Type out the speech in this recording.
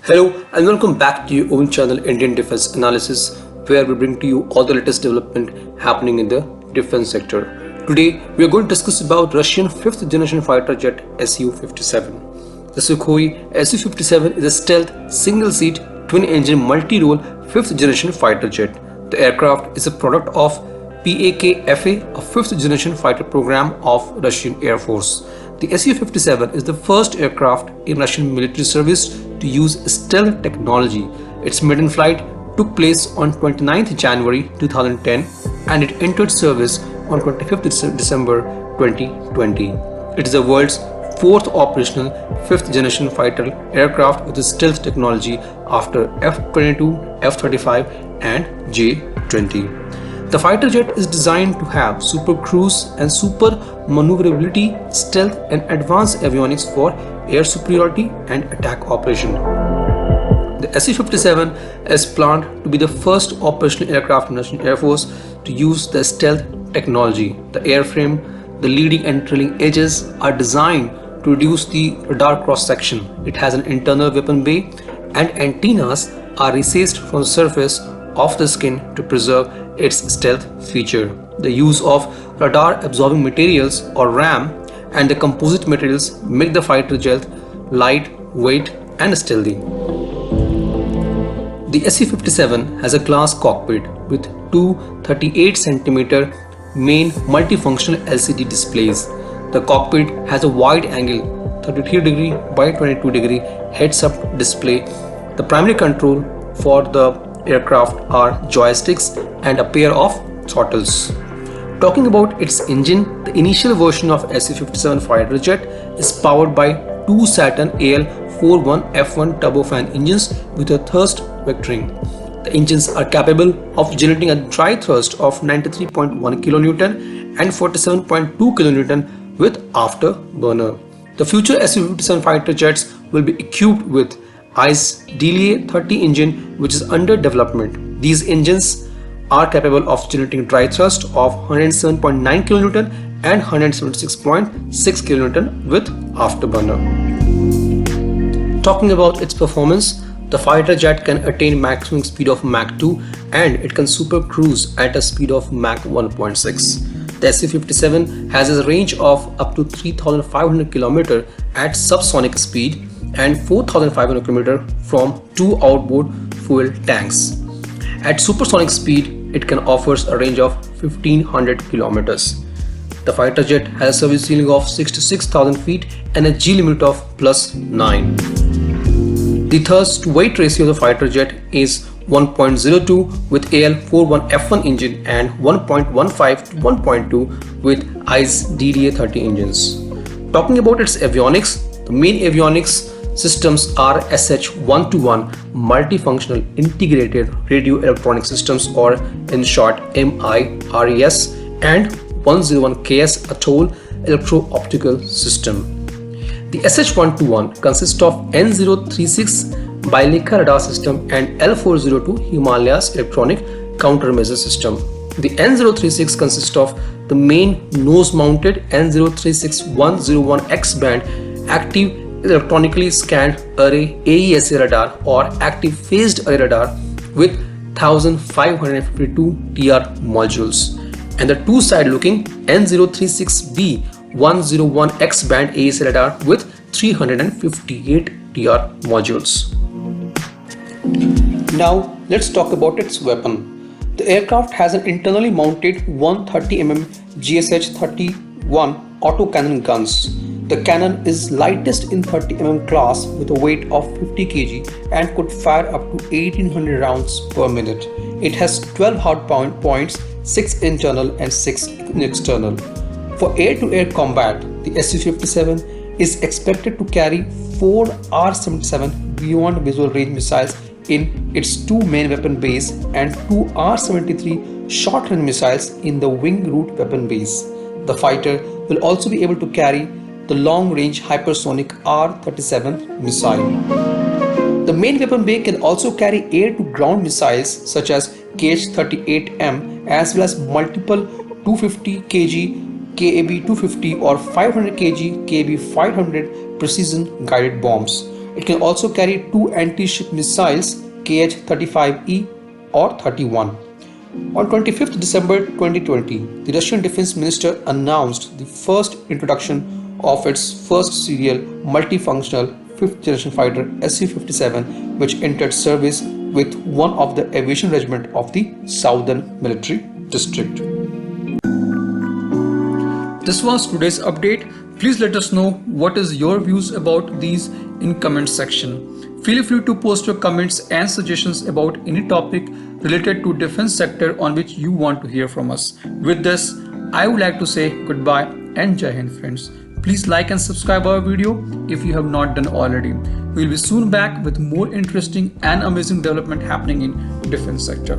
Hello and welcome back to your own channel Indian Defense Analysis, where we bring to you all the latest development happening in the defense sector. Today we are going to discuss about Russian 5th generation fighter jet Su-57. The Sukhoi Su-57 is a stealth single-seat twin-engine multi-role 5th generation fighter jet. The aircraft is a product of PAK-FA, a 5th generation fighter program of Russian Air Force. The Su-57 is the first aircraft in Russian military service to use stealth technology. Its maiden flight took place on 29th January 2010 and it entered service on 25th December 2020. It is the world's fourth operational 5th generation fighter aircraft with stealth technology after F-22, F-35 and J-20. The fighter jet is designed to have super cruise and super maneuverability, stealth and advanced avionics for air superiority and attack operation. The Su-57 is planned to be the first operational aircraft in Russian Air Force to use the stealth technology. The airframe, the leading and trailing edges are designed to reduce the radar cross-section. It has an internal weapon bay and antennas are recessed from the surface of the skin to preserve its stealth feature. The use of radar absorbing materials or RAM and the composite materials make the fighter jet light, weight and stealthy. The Su-57 has a glass cockpit with two 38 cm main multifunctional LCD displays. The cockpit has a wide angle 33 degree by 22 degree heads-up display. The primary control for the aircraft are joysticks and a pair of throttles. Talking about its engine, the initial version of Su-57 fighter jet is powered by two Saturn AL41F1 turbofan engines with a thrust vectoring. The engines are capable of generating a dry thrust of 93.1 kN and 47.2 kN with afterburner. The future Su-57 fighter jets will be equipped with ICE-DLA-30 engine which is under development. These engines are capable of generating dry thrust of 107.9 kN and 176.6 kN with afterburner. Talking about its performance, the fighter jet can attain maximum speed of Mach 2 and it can super cruise at a speed of Mach 1.6. The Su-57 has a range of up to 3,500 km at subsonic speed and 4,500 km from two outboard fuel tanks. At supersonic speed, it can offer a range of 1,500 km. The fighter jet has a service ceiling of 66,000 feet and a G limit of +9. The thrust-to-weight ratio of the fighter jet is 1.02 with AL41F1 engine and 1.15 to 1.2 with ICE-DLA-30 engines. Talking about its avionics, the main avionics systems are SH-121 multifunctional integrated radio electronic systems, or in short MIRES, and 101KS Atoll electro-optical system. The SH-121 consists of N036 Byleka radar system and L402 Himalayas electronic countermeasure system. The N036 consists of the main nose-mounted N036-101 X-band active electronically scanned array AESA radar or active phased array radar with 1552 TR modules, and the two side looking N036B 101 X band AESA radar with 358 TR modules. Now let's talk about its weapon. The aircraft has an internally mounted 130 mm GSH-31 autocannon guns. The cannon is lightest in 30 mm class with a weight of 50 kg and could fire up to 1800 rounds per minute. It has 12 hard points, 6 internal and 6 external. For air-to-air combat, the Su-57 is expected to carry 4 R-77 beyond visual range missiles in its two main weapon bays and 2 R-73 short-range missiles in the wing root weapon base. The fighter will also be able to carry the long-range hypersonic R-37 missile. The main weapon bay can also carry air-to-ground missiles such as KH-38M as well as multiple 250 kg KAB-250 or 500 kg KAB-500 precision guided bombs. It can also carry two anti-ship missiles KH-35E or 31. On 25th December 2020, the Russian Defense Minister announced the first introduction of its first serial multifunctional 5th generation fighter Su-57, which entered service with one of the aviation regiment of the Southern Military District. This was today's update. Please let us know what is your views about these in comment section. Feel free to post your comments and suggestions about any topic related to defense sector on which you want to hear from us. With this, I would like to say goodbye and Jai Hind friends. Please like and subscribe our video if you have not done already. We will be soon back with more interesting and amazing development happening in defense sector.